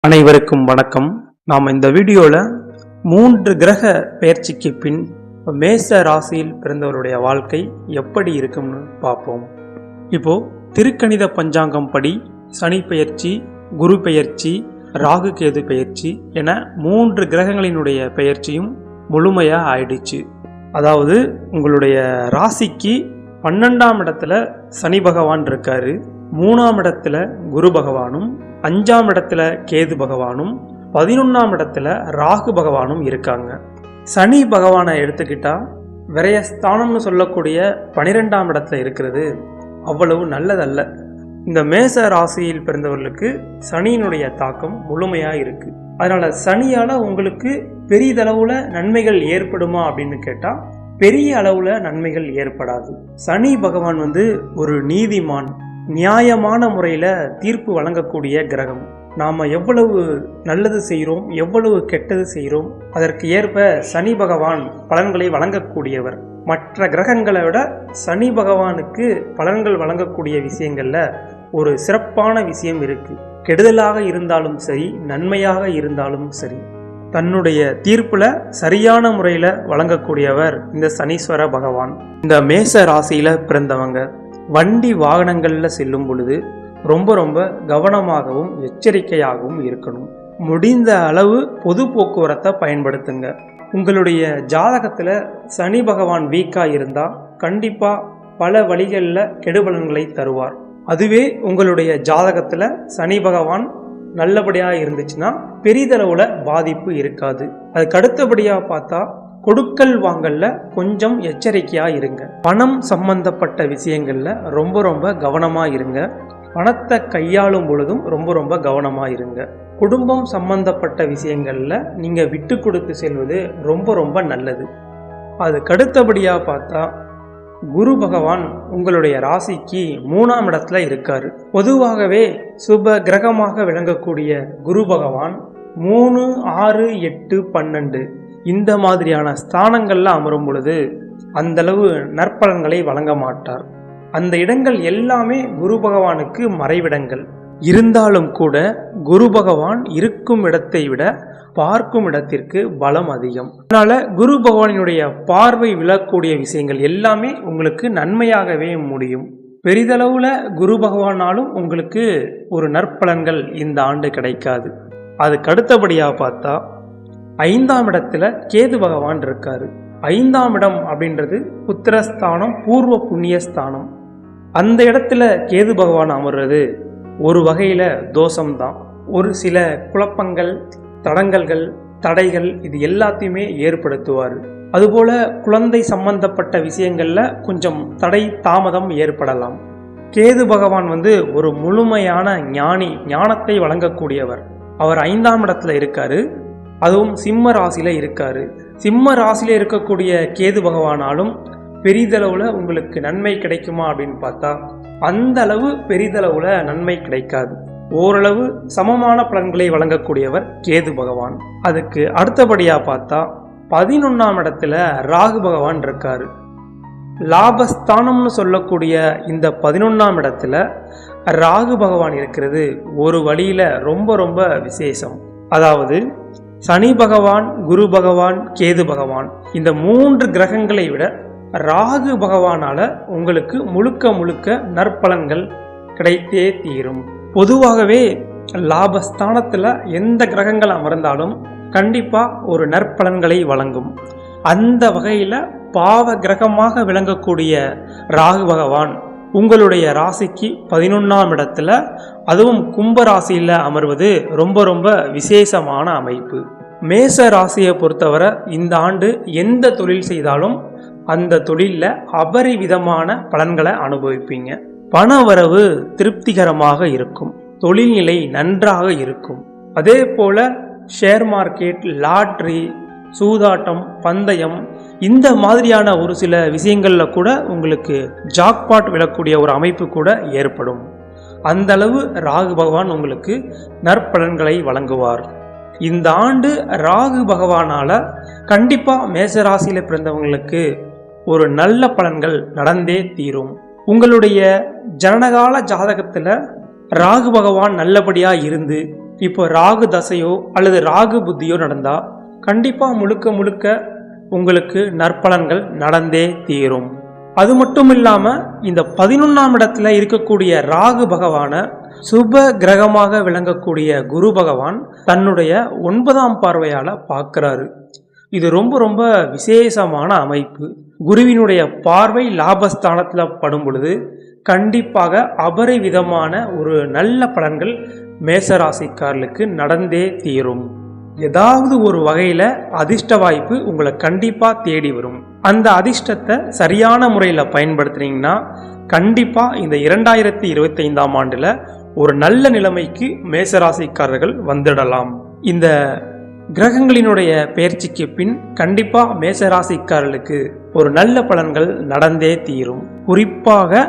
அனைவருக்கும் வணக்கம். நாம் இந்த வீடியோவில் 3 கிரக பெயர்ச்சிக்கு பின் மேச ராசியில் பிறந்தவருடைய வாழ்க்கை எப்படி இருக்கும்னு பார்ப்போம். இப்போ திருக்கணித பஞ்சாங்கம் படி சனி பெயர்ச்சி, குரு பெயர்ச்சி, ராகு கேது பெயர்ச்சி என 3 கிரகங்களினுடைய பெயர்ச்சியும் முழுமையாக ஆயிடுச்சு. அதாவது உங்களுடைய ராசிக்கு 12ஆம் இடத்துல சனி பகவான் இருக்காரு, 3ஆம் இடத்துல குரு பகவானும், 5ஆம் இடத்துல கேது பகவானும், 11ஆம் இடத்துல ராகு பகவானும் இருக்காங்க. சனி பகவானை எடுத்துக்கிட்டா விரயஸ்தானம்னு சொல்லக்கூடிய 12ஆம் இடத்துல இருக்கிறது அவ்வளவு நல்லதல்ல. இந்த மேச ராசியில் பிறந்தவர்களுக்கு சனியினுடைய தாக்கம் முழுமையா இருக்கு. அதனால சனியால உங்களுக்கு பெரிதளவுல நன்மைகள் ஏற்படுமா அப்படின்னு கேட்டா பெரிய அளவுல நன்மைகள் ஏற்படாது. சனி பகவான் ஒரு நீதிமான், நியாயமான முறையில தீர்ப்பு வழங்கக்கூடிய கிரகம். நாம எவ்வளவு நல்லது செய்கிறோம், எவ்வளவு கெட்டது செய்கிறோம், அதற்கு ஏற்ப சனி பகவான் பலன்களை வழங்கக்கூடியவர். மற்ற கிரகங்களை விட சனி பகவானுக்கு பலன்கள் வழங்கக்கூடிய விஷயங்கள்ல ஒரு சிறப்பான விஷயம் இருக்கு. கெடுதலாக இருந்தாலும் சரி, நன்மையாக இருந்தாலும் சரி, தன்னுடைய தீர்ப்புல சரியான முறையில வழங்கக்கூடியவர் இந்த சனீஸ்வர பகவான். இந்த மேச ராசியில பிறந்தவங்க வண்டி வாகனங்கள்ல செல்லும் பொழுது ரொம்ப கவனமாகவும் எச்சரிக்கையாகவும் இருக்கணும். முடிந்த அளவு பொது போக்குவரத்தை பயன்படுத்துங்க. உங்களுடைய ஜாதகத்துல சனி பகவான் வீக்கா இருந்தா கண்டிப்பா பல வழிகளில் கெடுபலன்களை தருவார். அதுவே உங்களுடைய ஜாதகத்துல சனி பகவான் நல்லபடியா இருந்துச்சுன்னா பெரிதளவுல பாதிப்பு இருக்காது. அதுக்கு அடுத்தபடியா பார்த்தா கொடுக்கல் வாங்கல்ல கொஞ்சம் எச்சரிக்கையா இருங்க. பணம் சம்பந்தப்பட்ட விஷயங்கள்ல ரொம்ப கவனமா இருங்க. பணத்தை கையாளும் பொழுதும் ரொம்ப கவனமா இருங்க. குடும்பம் சம்பந்தப்பட்ட விஷயங்கள்ல நீங்க விட்டு கொடுத்து செல்வது ரொம்ப நல்லது. அதுக்கு அடுத்தபடியா பார்த்தா குரு பகவான் உங்களுடைய ராசிக்கு 3ஆம் இடத்துல இருக்காரு. பொதுவாகவே சுப கிரகமாக விளங்கக்கூடிய குரு பகவான் 3, 6, 8, 12 இந்த மாதிரியான ஸ்தானங்கள்ல அமரும் பொழுது அந்த அளவு நற்பலன்களை வழங்க மாட்டார். அந்த இடங்கள் எல்லாமே குரு பகவானுக்கு மறைவிடங்கள். இருந்தாலும் கூட குரு பகவான் இருக்கும் இடத்தை விட பார்க்கும் இடத்திற்கு பலம் அதிகம். அதனால குரு பகவானினுடைய பார்வை விழக்கூடிய விஷயங்கள் எல்லாமே உங்களுக்கு நன்மையாகவே முடியும். பெரிதளவுல குரு பகவானாலும் உங்களுக்கு ஒரு நற்பலன்கள் இந்த ஆண்டு கிடைக்காது. அதுக்கு அடுத்தபடியா பார்த்தா 5ஆம் இடத்துல கேது பகவான் இருக்காரு. 5ஆம் இடம் அப்படின்றது புத்திரஸ்தானம், பூர்வ புண்ணியஸ்தானம். அந்த இடத்துல கேது பகவான் அமர்றது ஒரு வகையில தோஷம்தான். ஒரு சில குழப்பங்கள், தடங்கல்கள், தடைகள் இது எல்லாத்தையுமே ஏற்படுத்துவார். அதுபோல குழந்தை சம்பந்தப்பட்ட விஷயங்கள்ல கொஞ்சம் தடை தாமதம் ஏற்படலாம். கேது பகவான் ஒரு முழுமையான ஞானி, ஞானத்தை வழங்கக்கூடியவர். அவர் 5ஆம் இடத்துல இருக்காரு, அதுவும் சிம்ம ராசியில இருக்காரு. சிம்ம ராசியில இருக்கக்கூடிய கேது பகவானாலும் பெரிதளவுல உங்களுக்கு நன்மை கிடைக்குமா அப்படின்னு பார்த்தா அந்த அளவு பெரிதளவுல நன்மை கிடைக்காது. ஓரளவு சமமான பலன்களை வழங்கக்கூடியவர் கேது பகவான். அதுக்கு அடுத்தபடியா பார்த்தா 11ஆம் இடத்துல ராகு பகவான் இருக்காரு. லாபஸ்தானம்னு சொல்லக்கூடிய இந்த 11ஆம் இடத்துல ராகு பகவான் இருக்கிறது ஒரு வழியில ரொம்ப விசேஷம். அதாவது சனி பகவான், குரு பகவான், கேது பகவான் இந்த 3 கிரகங்களை விட ராகு பகவானால உங்களுக்கு முழுக்க நற்பலன்கள் கிடைத்தே தீரும். பொதுவாகவே லாபஸ்தானத்துல எந்த கிரகங்கள் அமர்ந்தாலும் கண்டிப்பா ஒரு நற்பலன்களை வழங்கும். அந்த வகையில பாவ கிரகமாக விளங்கக்கூடிய ராகு பகவான் உங்களுடைய ராசிக்கு 11ஆம் இடத்துல, அதுவும் கும்ப ராசியில அமர்வது ரொம்ப விசேஷமான அமைப்பு. மேச ராசியை பொறுத்தவரை இந்த ஆண்டு எந்த தொழில் செய்தாலும் அந்த தொழில்ல அபரிவிதமான பலன்களை அனுபவிப்பீங்க. பண வரவு திருப்திகரமாக இருக்கும், தொழில்நிலை நன்றாக இருக்கும். அதே போல ஷேர் மார்க்கெட், லாட்ரி, சூதாட்டம், பந்தயம் இந்த மாதிரியான ஒரு சில விஷயங்கள்ல கூட உங்களுக்கு ஜாக்பாட் விழக்கூடிய ஒரு அமைப்பு கூட ஏற்படும். அந்த அளவு ராகு பகவான் உங்களுக்கு நற்பலன்களை வழங்குவார். இந்த ஆண்டு ராகு பகவானால கண்டிப்பா மேசராசியில பிறந்தவங்களுக்கு ஒரு நல்ல பலன்கள் நடந்தே தீரும். உங்களுடைய ஜனனகால ஜாதகத்துல ராகு பகவான் நல்லபடியா இருந்து இப்போ ராகு தசையோ அல்லது ராகு புத்தியோ நடந்தா கண்டிப்பா முழுக்க முழுக்க உங்களுக்கு நற்பலன்கள் நடந்தே தீரும். அது மட்டும் இல்லாம இந்த 11ஆம் இடத்துல இருக்கக்கூடிய ராகு பகவான சுப கிரகமாக விளங்கக்கூடிய குரு பகவான் தன்னுடைய 9ஆம் பார்வையால பார்க்கிறாரு. இது ரொம்ப ரொம்ப விசேஷமான அமைப்பு. குருவினுடைய பார்வை லாபஸ்தானத்துல படும் பொழுது கண்டிப்பாக அபரிவிதமான ஒரு நல்ல பலன்கள் மேசராசிக்காரர்களுக்கு நடந்தே தீரும். ஏதாவது ஒரு வகையில அதிர்ஷ்ட வாய்ப்பு உங்களை கண்டிப்பா தேடி வரும். அந்த அதிர்ஷ்டத்தை சரியான முறையில பயன்படுத்துனீங்கன்னா கண்டிப்பா இந்த 2025ஆம் ஆண்டுல ஒரு நல்ல நிலைமைக்கு மேசராசிக்காரர்கள் வந்துடலாம். இந்த கிரகங்களினுடைய பெயர்ச்சிக்கு பின் கண்டிப்பா மேசராசிக்காரர்களுக்கு ஒரு நல்ல பலன்கள் நடந்தே தீரும். குறிப்பாக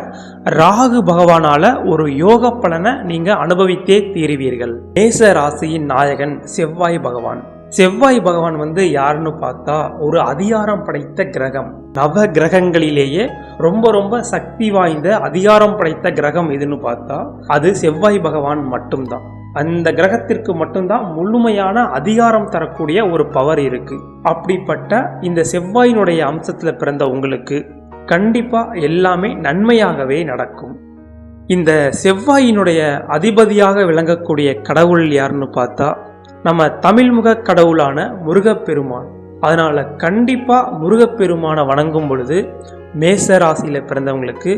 ராகு பகவானால ஒரு யோக பலனை நீங்க அனுபவித்தே தீருவீர்கள். மேச ராசியின் நாயகன் செவ்வாய் பகவான். செவ்வாய் பகவான் யாருன்னு பார்த்தா ஒரு அதிகாரம் படைத்த கிரகம். நவ கிரகங்களிலேயே ரொம்ப ரொம்ப சக்தி வாய்ந்த அதிகாரம் படைத்த கிரகம் எதுன்னு பார்த்தா அது செவ்வாய் பகவான் மட்டும்தான். அந்த கிரகத்திற்கு மட்டும்தான் முழுமையான அதிகாரம் தரக்கூடிய ஒரு பவர் இருக்கு. அப்படிப்பட்ட இந்த செவ்வாயினுடைய அம்சத்துல பிறந்த உங்களுக்கு கண்டிப்பா எல்லாமே நன்மையாகவே நடக்கும். இந்த செவ்வாயினுடைய அதிபதியாக விளங்கக்கூடிய கடவுள் யாருன்னு பார்த்தா நம்ம தமிழ்முக கடவுளான முருகப்பெருமான். அதனால கண்டிப்பா முருகப்பெருமான வணங்கும் பொழுது மேச ராசியில பிறந்தவங்களுக்கு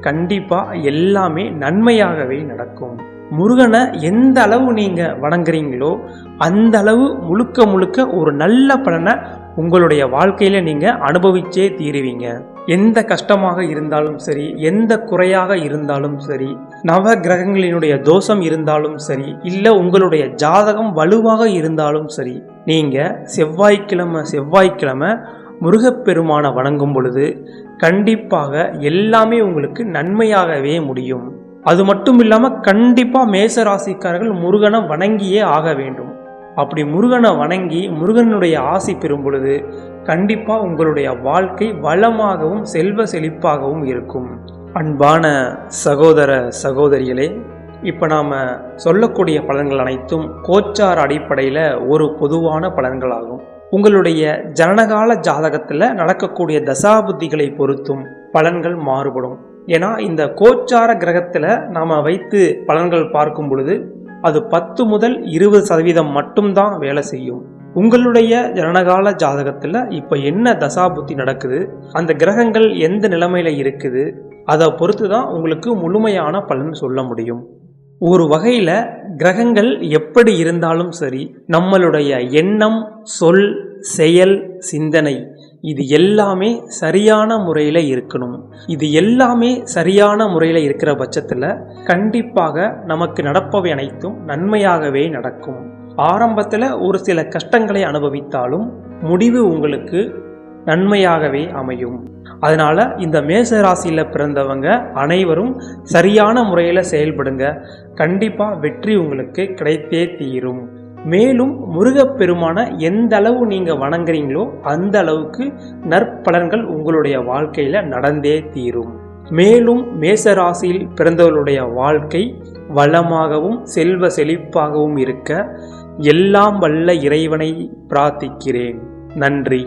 கண்டிப்பா எல்லாமே நன்மையாகவே நடக்கும். முருகனை எந்த அளவு நீங்க வணங்குறீங்களோ அந்த அளவு முழுக்க முழுக்க ஒரு நல்ல பலனை உங்களுடைய வாழ்க்கையில நீங்க அனுபவிச்சே தீருவீங்க. எந்த கஷ்டமாக இருந்தாலும் சரி, எந்த குறையாக இருந்தாலும் சரி, நவ கிரகங்களினுடைய தோஷம் இருந்தாலும் சரி, இல்ல உங்களுடைய ஜாதகம் வலுவாக இருந்தாலும் சரி, நீங்க செவ்வாய்க்கிழமை முருகப்பெருமான வணங்கும் பொழுது கண்டிப்பாக எல்லாமே உங்களுக்கு நன்மையாகவே முடியும். அது மட்டும் இல்லாம கண்டிப்பா மேச ராசிக்காரர்கள் முருகனை வணங்கியே ஆக வேண்டும். அப்படி முருகனை வணங்கி முருகனுடைய ஆசி பெறும் பொழுது கண்டிப்பா உங்களுடைய வாழ்க்கை வளமாகவும் செல்வ செழிப்பாகவும் இருக்கும். அன்பான சகோதர சகோதரிகளே, இப்ப நாம சொல்லக்கூடிய பலன்கள் அனைத்தும் கோச்சார அடிப்படையில ஒரு பொதுவான பலன்களாகும். உங்களுடைய ஜனனகால ஜாதகத்துல நடக்கக்கூடிய தசாபுத்திகளை பொறுத்தும் பலன்கள் மாறுபடும். ஏன்னா இந்த கோச்சார கிரகத்துல நாம வைத்து பலன்கள் பார்க்கும் பொழுது அது 10 முதல் 20% மட்டும்தான் வேலை செய்யும். உங்களுடைய ஜனனகால ஜாதகத்துல இப்ப என்ன தசாபுத்தி நடக்குது, அந்த கிரகங்கள் எந்த நிலைமையில இருக்குது, அதை பொறுத்து தான் உங்களுக்கு முழுமையான பலன் சொல்ல முடியும். ஒரு வகையில கிரகங்கள் எப்படி இருந்தாலும் சரி, நம்மளுடைய எண்ணம், சொல், செயல், சிந்தனை இது எல்லாமே சரியான முறையில் இருக்கணும். இது எல்லாமே சரியான முறையில் இருக்கிற பட்சத்தில் கண்டிப்பாக நமக்கு நடப்பவை அனைத்தும் நன்மையாகவே நடக்கும். ஆரம்பத்தில் ஒரு சில கஷ்டங்களை அனுபவித்தாலும் முடிவு உங்களுக்கு நன்மையாகவே அமையும். அதனால இந்த மேச ராசியில் பிறந்தவங்க அனைவரும் சரியான முறையில் செயல்படுங்க. கண்டிப்பா வெற்றி உங்களுக்கு கிடைத்தே தீரும். மேலும் முருகப்பெருமான எந்த அளவு நீங்க வணங்குறீங்களோ அந்த அளவுக்கு நற்பலன்கள் உங்களுடைய வாழ்க்கையில நடந்தே தீரும். மேலும் மேச ராசியில் பிறந்தவர்களுடைய வாழ்க்கை வளமாகவும் செல்வ செழிப்பாகவும் இருக்க எல்லாம் வல்ல இறைவனை பிரார்த்திக்கிறேன். நன்றி.